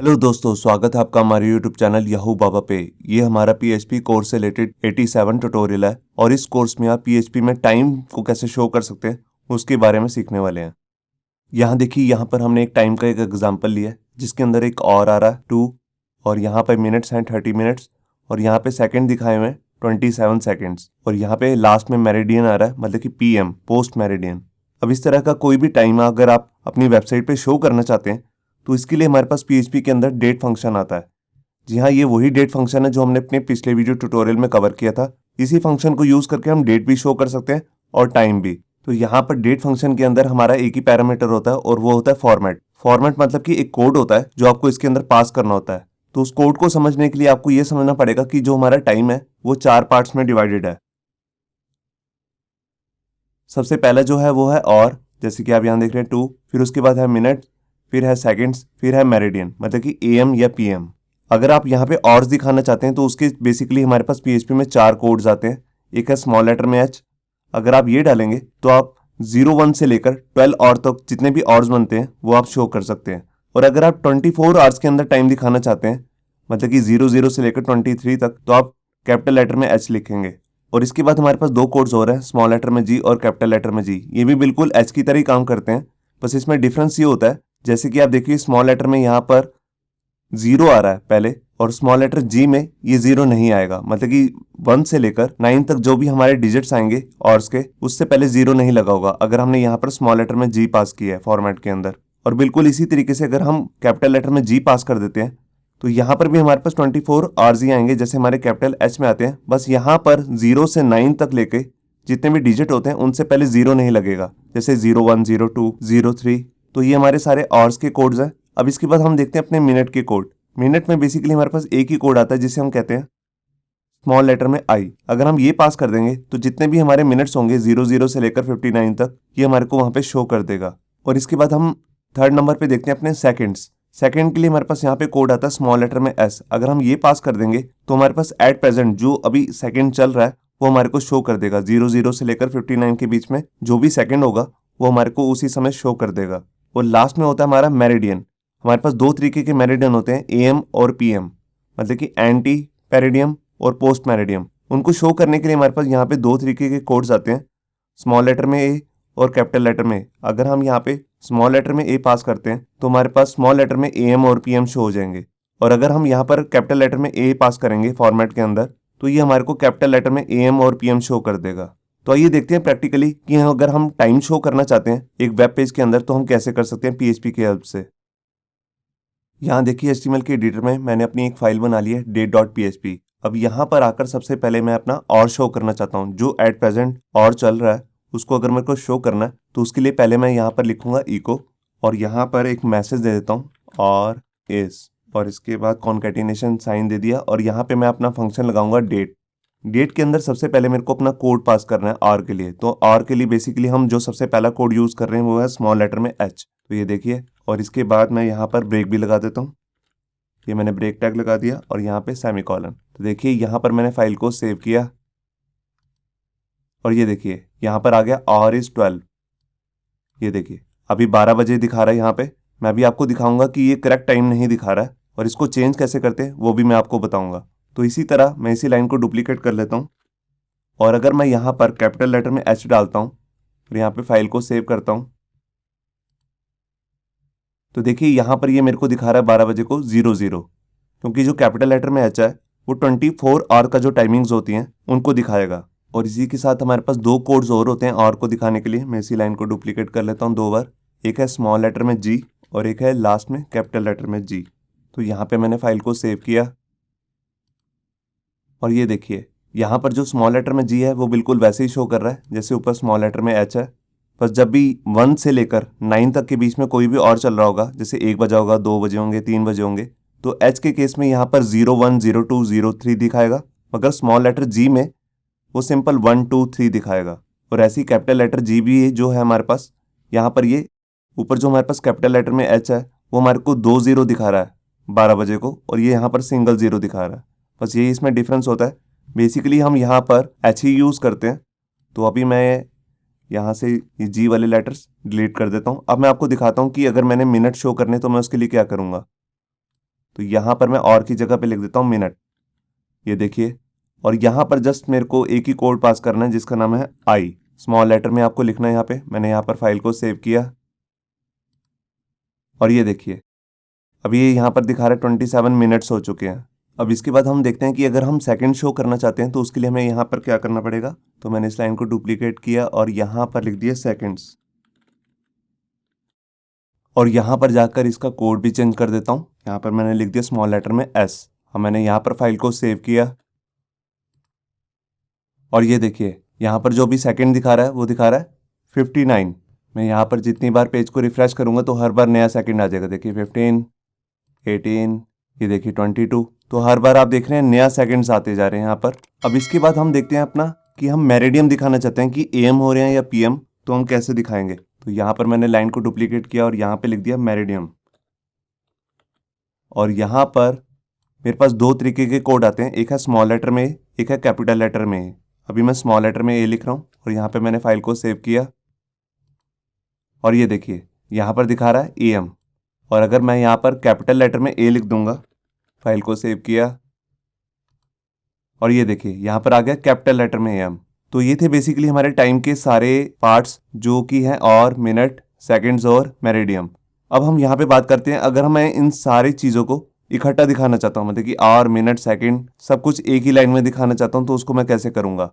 Hello दोस्तों, स्वागत है आपका हमारे यूट्यूब चैनल याहू बाबा पे। ये हमारा पीएचपी कोर्स से रिलेटेड 87 ट्यूटोरियल है और इस कोर्स में आप पीएचपी में टाइम को कैसे शो कर सकते हैं उसके बारे में सीखने वाले हैं। यहाँ देखिए, यहाँ पर हमने एक टाइम का एक एग्जांपल लिया है जिसके अंदर एक और आ रहा है 2 और यहाँ पे मिनट्स हैं 30 मिनट्स और यहाँ पे सेकंड दिखाए हुए हैं 27 सेकंड्स और यहाँ पे लास्ट में मेरिडियन आ रहा है, मतलब कि पीएम, पोस्ट मेरिडियन। अब इस तरह का कोई भी टाइम अगर आप अपनी वेबसाइट पे शो करना चाहते हैं तो इसके लिए हमारे पास पीएचपी के अंदर डेट फंक्शन आता है। जी हाँ, ये वही डेट फंक्शन है जो हमने अपने पिछले वीडियो ट्यूटोरियल में कवर किया था। इसी फंक्शन को यूज करके हम डेट भी शो कर सकते हैं और टाइम भी। तो यहाँ पर डेट फंक्शन के अंदर हमारा एक ही पैरामीटर होता है और वो होता है फॉर्मेट। फॉर्मेट मतलब कि एक कोड होता है जो आपको इसके अंदर पास करना होता है। तो उस कोड को समझने के लिए आपको ये समझना पड़ेगा कि जो हमारा टाइम है वो 4 पार्ट्स में डिवाइडेड है। सबसे पहला जो है वो है और, जैसे कि आप यहाँ देख रहे हैं 2, फिर उसके बाद है मिनट, फिर है सेकंड्स, फिर है मेरिडियन, मतलब कि एएम या पीएम। अगर आप यहाँ पे ऑर्स दिखाना चाहते हैं तो उसके बेसिकली हमारे पास पीएचपी में 4 कोड्स आते हैं। एक है स्मॉल लेटर में एच। अगर आप ये डालेंगे तो आप 01 से लेकर 12 और तक जितने भी ऑर्स बनते हैं वो आप शो कर सकते हैं। और अगर आप 24 आवर्स के अंदर टाइम दिखाना चाहते हैं, मतलब कि 00 से लेकर 23 तक, तो आप कैपिटल लेटर में एच लिखेंगे। और इसके बाद हमारे पास 2 कोड्स और हैं, स्मॉल लेटर में जी और कैपिटल लेटर में जी। ये भी बिल्कुल एच की तरह ही काम करते हैं, बस इसमें डिफरेंस ये होता है, जैसे कि आप देखिए स्मॉल लेटर में यहाँ पर 0 आ रहा है पहले और स्मॉल लेटर जी में ये 0 नहीं आएगा, मतलब कि 1 से लेकर 9 तक जो भी हमारे डिजिट्स आएंगे ऑर्स के, उससे पहले 0 नहीं लगा होगा अगर हमने यहाँ पर स्मॉल लेटर में जी पास किया है फॉर्मेट के अंदर। और बिल्कुल इसी तरीके से अगर हम कैपिटल लेटर में जी पास कर देते हैं तो यहाँ पर भी हमारे पास 24 आवर्स ही आएंगे जैसे हमारे कैपिटल एच में आते हैं। बस यहाँ पर 0 से 9 तक लेके जितने भी डिजिट होते हैं उनसे पहले 0 नहीं लगेगा, जैसे 01, 02, 03। तो ये हमारे सारे आवर्स के कोड्स हैं। अब इसके बाद हम देखते हैं अपने मिनट के कोड। मिनट में बेसिकली हमारे पास एक ही कोड आता है जिसे हम कहते हैं स्मॉल लेटर में आई। अगर हम ये पास कर देंगे तो जितने भी हमारे मिनट्स होंगे 00 से लेकर 59 तक, ये हमारे को वहां पे शो कर देगा। और इसके बाद हम थर्ड नंबर पे देखते हैं अपने सेकंड्स। सेकंड के लिए हमारे पास यहाँ पे कोड आता है स्मॉल लेटर में एस। अगर हम ये पास कर देंगे तो हमारे पास एट प्रेजेंट जो अभी सेकंड चल रहा है वो हमारे को शो कर देगा। 00 से लेकर 59 के बीच में जो भी सेकंड होगा वो हमारे को उसी समय शो कर देगा। और लास्ट में होता है हमारा मेरिडियन। हमारे पास 2 तरीके के मेरिडियन होते हैं, एएम और पीएम, मतलब कि एंटी पेरिडियम और पोस्ट मेरिडियम। उनको शो करने के लिए हमारे पास यहाँ पे 2 तरीके के कोड्स आते हैं, स्मॉल लेटर में ए और कैपिटल लेटर में। अगर हम यहाँ पे स्मॉल लेटर में ए पास करते हैं तो हमारे पास स्मॉल लेटर में एएम और पीएम शो हो जाएंगे। और अगर हम यहाँ पर कैपिटल लेटर में ए पास करेंगे फॉर्मेट के अंदर तो ये हमारे को कैपिटल लेटर में एएम और पीएम शो कर देगा। तो आइए देखते हैं प्रैक्टिकली कि अगर हम टाइम शो करना चाहते हैं एक वेब पेज के अंदर तो हम कैसे कर सकते हैं पीएचपी की हेल्प से। यहाँ देखिए HTML के एडिटर में मैंने अपनी एक फाइल बना ली है date.php। अब यहाँ पर आकर सबसे पहले मैं अपना और शो करना चाहता हूँ, जो एट प्रेजेंट और चल रहा है उसको अगर मेरे को शो करना है तो उसके लिए पहले मैं यहाँ पर लिखूंगा इको और यहाँ पर एक मैसेज दे देता हूँ और इस, और इसके बाद कॉन्केटिनेशन साइन दे दिया और यहाँ पे मैं अपना फंक्शन लगाऊंगा डेट। डेट के अंदर सबसे पहले मेरे को अपना कोड पास करना है आर के लिए। तो आर के लिए बेसिकली हम जो सबसे पहला कोड यूज कर रहे हैं वो है स्मॉल लेटर में एच। तो ये देखिए, और इसके बाद मैं यहाँ पर ब्रेक भी लगा देता हूँ। ये मैंने ब्रेक टैग लगा दिया और यहाँ पे सेमीकोलन। तो देखिए यहाँ पर मैंने फाइल को सेव किया और ये देखिए यहाँ पर आ गया आर इज 12। ये देखिए अभी 12 बजे दिखा रहा है यहाँ पे। मैं अभी आपको दिखाऊंगा कि ये करेक्ट टाइम नहीं दिखा रहा है और इसको चेंज कैसे करते हैं वो भी मैं आपको बताऊंगा। तो इसी तरह मैं इसी लाइन को डुप्लीकेट कर लेता हूँ और अगर मैं यहाँ पर कैपिटल लेटर में एच डालता हूँ और यहाँ पे फाइल को सेव करता हूँ तो देखिए यहाँ पर ये मेरे को दिखा रहा है 12 बजे को 00, क्योंकि जो कैपिटल लेटर में एच है वो 24 आवर का जो टाइमिंग्स होती हैं उनको दिखाएगा। और इसी के साथ हमारे पास 2 कोड्स और होते हैं आवर को दिखाने के लिए। मैं इसी लाइन को डुप्लीकेट कर लेता हूँ 2 बार। एक है स्मॉल लेटर में जी और एक है लास्ट में कैपिटल लेटर में जी। तो यहाँ पे मैंने फाइल को सेव किया और ये देखिए यहाँ पर जो स्मॉल लेटर में जी है वो बिल्कुल वैसे ही शो कर रहा है जैसे ऊपर स्मॉल लेटर में एच है। बस जब भी 1 से लेकर 9 तक के बीच में कोई भी और चल रहा होगा, जैसे 1 बजा होगा, 2 बजे होंगे, 3 बजे होंगे, तो एच के केस में यहाँ पर 01, 02, 03 दिखाएगा। मगर स्मॉल लेटर जी में वो सिंपल 1, 2, 3 दिखाएगा। और ऐसी कैपिटल लेटर जी भी जो है हमारे पास, यहाँ पर ये ऊपर जो हमारे पास कैपिटल लेटर में एच है वो हमारे को 2 0 दिखा रहा है 12 बजे को, और ये यहाँ पर सिंगल 0 दिखा रहा है। बस यही इसमें डिफरेंस होता है। बेसिकली हम यहाँ पर एच ही यूज़ करते हैं। तो अभी मैं यहाँ से ये जी वाले लेटर्स डिलीट कर देता हूँ। अब मैं आपको दिखाता हूँ कि अगर मैंने मिनट शो करने तो मैं उसके लिए क्या करूँगा। तो यहाँ पर मैं और की जगह पे लिख देता हूँ मिनट। ये देखिए, और यहाँ पर जस्ट मेरे को एक ही कोड पास करना है जिसका नाम है आई, स्मॉल लेटर में आपको लिखना है। यहाँ पे मैंने यहाँ पर फाइल को सेव किया और ये देखिए अब ये यहाँ पर दिखा रहा है 27 मिनट्स हो चुके हैं। अब इसके बाद हम देखते हैं कि अगर हम सेकंड शो करना चाहते हैं तो उसके लिए हमें यहाँ पर क्या करना पड़ेगा। तो मैंने इस लाइन को डुप्लीकेट किया और यहाँ पर लिख दिया सेकंड्स, और यहाँ पर जाकर इसका कोड भी चेंज कर देता हूँ। यहाँ पर मैंने लिख दिया स्मॉल लेटर में एस। अब मैंने यहाँ पर फाइल को सेव किया और ये देखिए यहाँ पर जो भी सेकंड दिखा रहा है वो दिखा रहा है 59। मैं यहाँ पर जितनी बार पेज को रिफ्रेश करूँगा तो हर बार नया सेकंड आ जाएगा। देखिए 15, 18, ये देखिए 22। तो हर बार आप देख रहे हैं नया सेकंड्स आते जा रहे हैं यहाँ पर। अब इसके बाद हम देखते हैं अपना कि हम मेरिडियम दिखाना चाहते हैं कि एएम हो रहे हैं या पीएम, तो हम कैसे दिखाएंगे। तो यहाँ पर मैंने लाइन को डुप्लीकेट किया और यहाँ पे लिख दिया मेरिडियम। और यहाँ पर मेरे पास दो तरीके के कोड आते हैं, एक है स्मॉल लेटर में, एक है कैपिटल लेटर में। अभी मैं स्मॉल लेटर में ए लिख रहा हूँ और यहाँ पे मैंने फाइल को सेव किया और ये देखिए यहाँ पर दिखा रहा है एएम। और अगर मैं यहाँ पर कैपिटल लेटर में ए लिख दूंगा, फाइल को सेव किया और ये देखिए यहाँ पर आ गया कैपिटल लेटर में एएम। तो ये थे बेसिकली हमारे टाइम के सारे पार्ट्स जो कि हैं और, मिनट, सेकंड्स और मेरिडियम। अब हम यहाँ पे बात करते हैं अगर मैं इन सारी चीज़ों को इकट्ठा दिखाना चाहता हूँ, मतलब कि आवर, मिनट, सेकंड सब कुछ एक ही लाइन में दिखाना चाहता हूँ, तो उसको मैं कैसे करूँगा।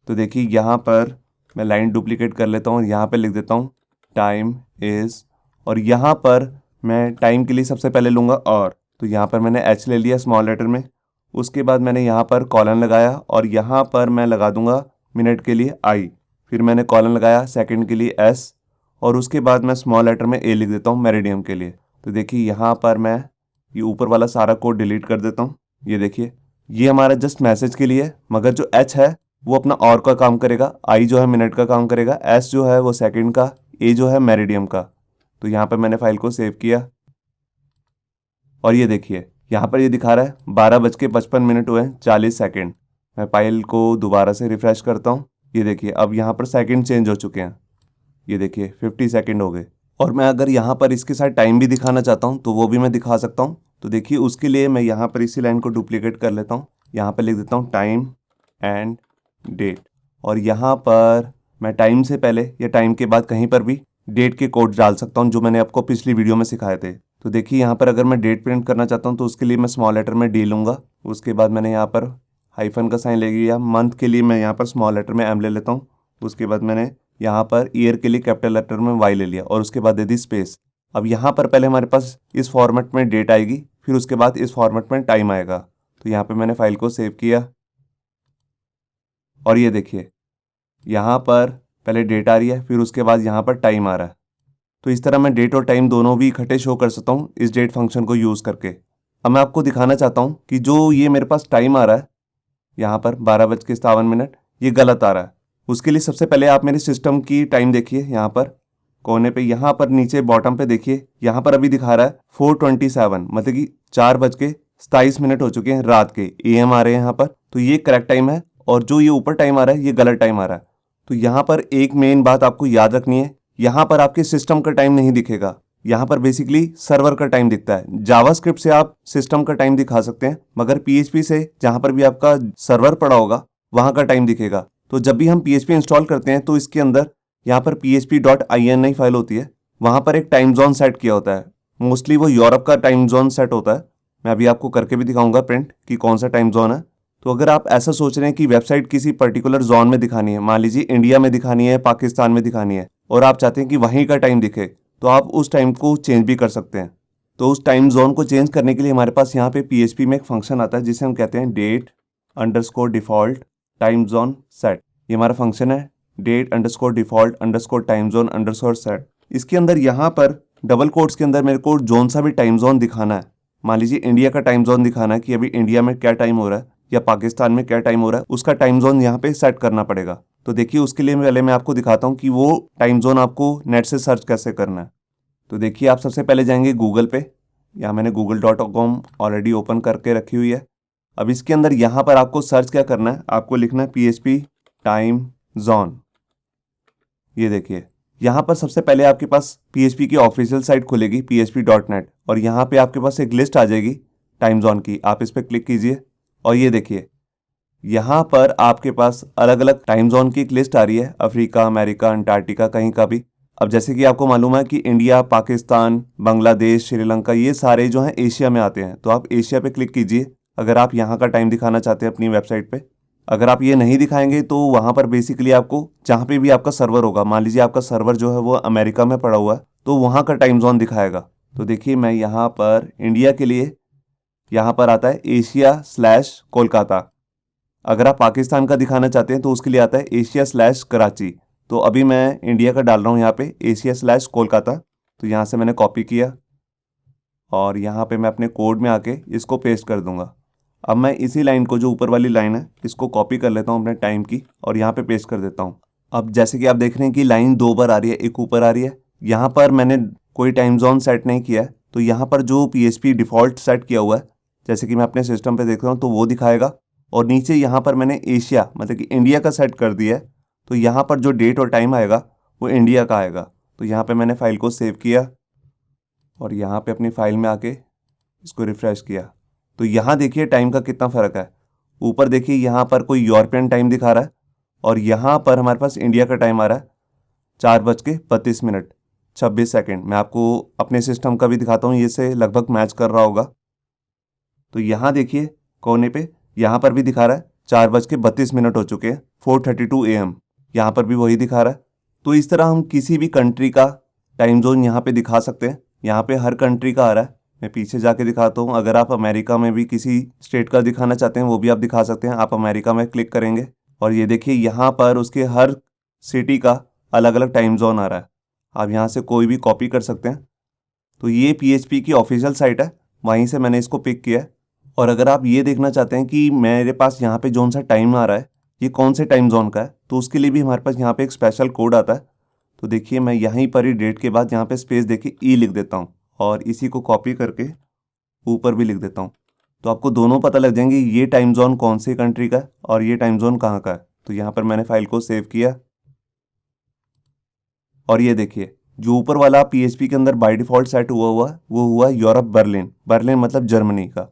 तो देखिए यहाँ पर मैं लाइन डुप्लीकेट कर लेता हूँ और यहाँ पर लिख देता हूँ टाइम इज़, और यहाँ पर मैं टाइम के लिए सबसे पहले लूँगा और। तो यहाँ पर मैंने एच ले लिया स्मॉल लेटर में, उसके बाद मैंने यहाँ पर कॉलन लगाया और यहाँ पर मैं लगा दूंगा मिनट के लिए आई, फिर मैंने कॉलन लगाया सेकंड के लिए एस, और उसके बाद मैं स्मॉल लेटर में ए लिख देता हूँ मेरिडियम के लिए। तो देखिए यहाँ पर मैं ये ऊपर वाला सारा कोड डिलीट कर देता हूँ। ये देखिए ये हमारा जस्ट मैसेज के लिए है, मगर जो एच है वो अपना और का काम करेगा, आई जो है मिनट का काम करेगा, एस जो है वो सेकंड का, ए जो है मेरिडियम का। तो यहाँ पर मैंने फाइल को सेव किया और ये देखिए यहाँ पर ये दिखा रहा है 12:55 हुए 40 सेकंड। मैं फाइल को दोबारा से रिफ्रेश करता हूँ। ये देखिए अब यहाँ पर सेकंड चेंज हो चुके हैं, ये देखिए 50 सेकंड हो गए। और मैं अगर यहाँ पर इसके साथ टाइम भी दिखाना चाहता हूँ तो वो भी मैं दिखा सकता हूँ। तो देखिए उसके लिए मैं यहाँ पर इसी लाइन को डुप्लीकेट कर लेता हूँ, यहाँ पर लिख देता हूँ टाइम एंड डेट, और यहाँ पर मैं टाइम से पहले या टाइम के बाद कहीं पर भी डेट के कोड डाल सकता हूँ जो मैंने आपको पिछली वीडियो में सिखाए थे। तो देखिए यहाँ पर अगर मैं डेट प्रिंट करना चाहता हूँ तो उसके लिए मैं स्मॉल लेटर में डी लूँगा, उसके बाद मैंने यहाँ पर हाइफन का साइन ले लिया। मंथ के लिए मैं यहाँ पर स्मॉल लेटर में एम ले लेता हूँ, उसके बाद मैंने यहाँ पर ईयर के लिए कैपिटल लेटर में वाई ले लिया और उसके बाद दे दी स्पेस। अब यहाँ पर पहले हमारे पास इस फॉर्मेट में डेट आएगी, फिर उसके बाद इस फॉर्मेट में टाइम आएगा। तो यहाँ पर मैंने फाइल को सेव किया और ये देखिए यहाँ पर पहले डेट आ रही है, फिर उसके बाद यहाँ पर टाइम आ रहा है। तो इस तरह मैं डेट और टाइम दोनों भी इकट्ठे शो कर सकता हूँ इस डेट फंक्शन को यूज़ करके। अब मैं आपको दिखाना चाहता हूँ कि जो ये मेरे पास टाइम आ रहा है यहाँ पर 12:57, ये गलत आ रहा है। उसके लिए सबसे पहले आप मेरे सिस्टम की टाइम देखिए, यहाँ पर कोने पे, यहाँ पर नीचे बॉटम पे देखिए, यहाँ पर अभी दिखा रहा है 4:27, मतलब कि 4:27 हो चुके हैं रात के, AM आ रहे हैं यहाँ पर। तो ये करेक्ट टाइम है, और जो ये ऊपर टाइम आ रहा है ये गलत टाइम आ रहा है। तो यहाँ पर एक मेन बात आपको याद रखनी है, यहाँ पर आपके सिस्टम का टाइम नहीं दिखेगा, यहाँ पर बेसिकली सर्वर का टाइम दिखता है। जावास्क्रिप्ट से आप सिस्टम का टाइम दिखा सकते हैं, मगर PHP से जहाँ पर भी आपका सर्वर पड़ा होगा वहाँ का टाइम दिखेगा। तो जब भी हम PHP इंस्टॉल करते हैं तो इसके अंदर यहाँ पर php.ini फाइल होती है, वहाँ पर एक टाइम जोन सेट किया होता है। मोस्टली वो यूरोप का टाइम जोन सेट होता है। मैं अभी आपको करके भी दिखाऊंगा प्रिंट कि कौन सा टाइम जोन है। तो अगर आप ऐसा सोच रहे हैं कि वेबसाइट किसी पर्टिकुलर जोन में दिखानी है, मान लीजिए इंडिया में दिखानी है, पाकिस्तान में दिखानी है, और आप चाहते हैं कि वहीं का टाइम दिखे, तो आप उस टाइम को चेंज भी कर सकते हैं। तो उस टाइम जोन को चेंज करने के लिए हमारे पास यहाँ पे PHP में एक फंक्शन आता है जिसे हम कहते हैं date_default टाइम जोन सेट। ये हमारा फंक्शन है date_default टाइम जोन सेट। इसके अंदर यहाँ पर डबल कोट्स के अंदर मेरे को जोन सा भी टाइम जोन दिखाना है। मान लीजिए इंडिया का टाइम जोन दिखाना है कि अभी इंडिया में क्या टाइम हो रहा है या पाकिस्तान में क्या टाइम हो रहा है, उसका टाइम जोन यहाँ पे सेट करना पड़ेगा। तो देखिए उसके लिए पहले मैं आपको दिखाता हूँ कि वो टाइम जोन आपको नेट से सर्च कैसे करना है। तो देखिए आप सबसे पहले जाएंगे गूगल पे, यहाँ मैंने google.com ऑलरेडी ओपन करके रखी हुई है। अब इसके अंदर यहाँ पर आपको सर्च क्या करना है, आपको लिखना है PHP टाइम जोन। ये देखिए यहाँ पर सबसे पहले आपके पास PHP की ऑफिशियल साइट खुलेगी php.net, और यहाँ पे आपके पास एक लिस्ट आ जाएगी टाइम जोन की। आप इस पर क्लिक कीजिए और ये देखिए यहाँ पर आपके पास अलग अलग टाइम जोन की एक लिस्ट आ रही है, अफ्रीका, अमेरिका, अंटार्कटिका, कहीं का भी। अब जैसे कि आपको मालूम है कि इंडिया, पाकिस्तान, बांग्लादेश, श्रीलंका, ये सारे जो हैं एशिया में आते हैं। तो आप एशिया पे क्लिक कीजिए अगर आप यहाँ का टाइम दिखाना चाहते हैं अपनी वेबसाइट पे। अगर आप ये नहीं दिखाएंगे तो वहाँ पर बेसिकली आपको जहाँ पे भी आपका सर्वर होगा, मान लीजिए आपका सर्वर जो है वो अमेरिका में पड़ा हुआ है, तो वहाँ का टाइम जोन दिखाएगा। तो देखिए मैं यहाँ पर इंडिया के लिए यहाँ पर आता है एशिया/कोलकाता। अगर आप पाकिस्तान का दिखाना चाहते हैं तो उसके लिए आता है एशिया/कराची। तो अभी मैं इंडिया का डाल रहा हूँ यहाँ पे एशिया/कोलकाता। तो यहाँ से मैंने कॉपी किया और यहाँ पे मैं अपने कोड में आके इसको पेस्ट कर दूंगा। अब मैं इसी लाइन को, जो ऊपर वाली लाइन है, इसको कॉपी कर लेता हूँ अपने टाइम की और यहाँ पे पेस्ट कर देता हूँ। अब जैसे कि आप देख रहे हैं कि लाइन 2 बार आ रही है, एक ऊपर आ रही है। यहाँ पर मैंने कोई टाइम जोन सेट नहीं किया है, तो यहाँ पर जो PHP डिफ़ॉल्ट सेट किया हुआ है, जैसे कि मैं अपने सिस्टम पे देख रहा हूँ तो वो दिखाएगा। और नीचे यहाँ पर मैंने एशिया मतलब कि इंडिया का सेट कर दिया है, तो यहाँ पर जो डेट और टाइम आएगा वो इंडिया का आएगा। तो यहाँ पे मैंने फ़ाइल को सेव किया और यहाँ पे अपनी फ़ाइल में आके इसको रिफ़्रेश किया। तो यहाँ देखिए टाइम का कितना फ़र्क है। ऊपर देखिए यहाँ पर कोई यूरोपियन टाइम दिखा रहा है और यहाँ पर हमारे पास इंडिया का टाइम आ रहा है 4:32 मैं आपको अपने सिस्टम का भी दिखाता हूँ, ये से लगभग मैच कर रहा होगा। तो यहाँ देखिए कोने पे यहाँ पर भी दिखा रहा है 4:32 हो चुके हैं, 4:32 AM। यहाँ पर भी वही दिखा रहा है। तो इस तरह हम किसी भी कंट्री का टाइम जोन यहाँ पे दिखा सकते हैं। यहाँ पे हर कंट्री का आ रहा है। मैं पीछे जाके दिखाता हूँ। अगर आप अमेरिका में भी किसी स्टेट का दिखाना चाहते हैं वो भी आप दिखा सकते हैं। आप अमेरिका में क्लिक करेंगे और ये देखिए यहाँ पर उसके हर सिटी का अलग अलग टाइम जोन आ रहा है। आप यहाँ से कोई भी कॉपी कर सकते हैं। तो ये PHP की ऑफिशियल साइट है, वहीं से मैंने इसको पिक किया है। और अगर आप ये देखना चाहते हैं कि मेरे पास यहाँ पे जोन सा टाइम आ रहा है ये कौन से टाइम जोन का है, तो उसके लिए भी हमारे पास यहाँ पे एक स्पेशल कोड आता है। तो देखिए मैं यहीं पर ही डेट के बाद यहाँ पे स्पेस देके ई लिख देता हूँ और इसी को कॉपी करके ऊपर भी लिख देता हूँ। तो आपको दोनों पता लग जाएंगे ये टाइम जोन कौन सी कंट्री का है और ये टाइम जोन कहाँ का है। तो यहाँ पर मैंने फाइल को सेव किया और ये देखिए जो ऊपर वाला PHP के अंदर बाय डिफ़ॉल्ट सेट हुआ वो हुआ यूरोप, बर्लिन मतलब जर्मनी का।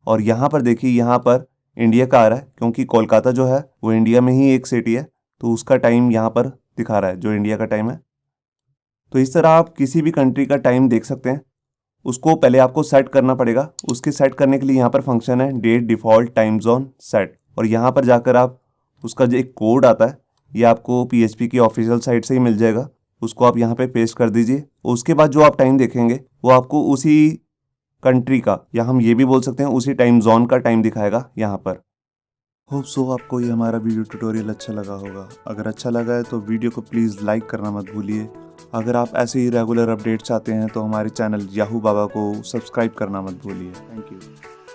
और यहाँ पर देखिए यहाँ पर इंडिया का आ रहा है, क्योंकि कोलकाता जो है वो इंडिया में ही एक सिटी है, तो उसका टाइम यहाँ पर दिखा रहा है जो इंडिया का टाइम है। तो इस तरह आप किसी भी कंट्री का टाइम देख सकते हैं। उसको पहले आपको सेट करना पड़ेगा। उसके सेट करने के लिए यहाँ पर फंक्शन है date default time zone set, और यहाँ पर जाकर आप उसका जो एक कोड आता है ये आपको PHP की ऑफिशियल साइट से ही मिल जाएगा। उसको आप यहाँ पे पेस्ट कर दीजिए। उसके बाद जो आप टाइम देखेंगे वो आपको उसी कंट्री का, या हम ये भी बोल सकते हैं उसी टाइम जोन का टाइम दिखाएगा यहाँ पर। होप सो आपको ये हमारा वीडियो ट्यूटोरियल अच्छा लगा होगा। अगर अच्छा लगा है तो वीडियो को प्लीज़ लाइक करना मत भूलिए। अगर आप ऐसे ही रेगुलर अपडेट चाहते हैं तो हमारे चैनल याहू बाबा को सब्सक्राइब करना मत भूलिए। Thank you.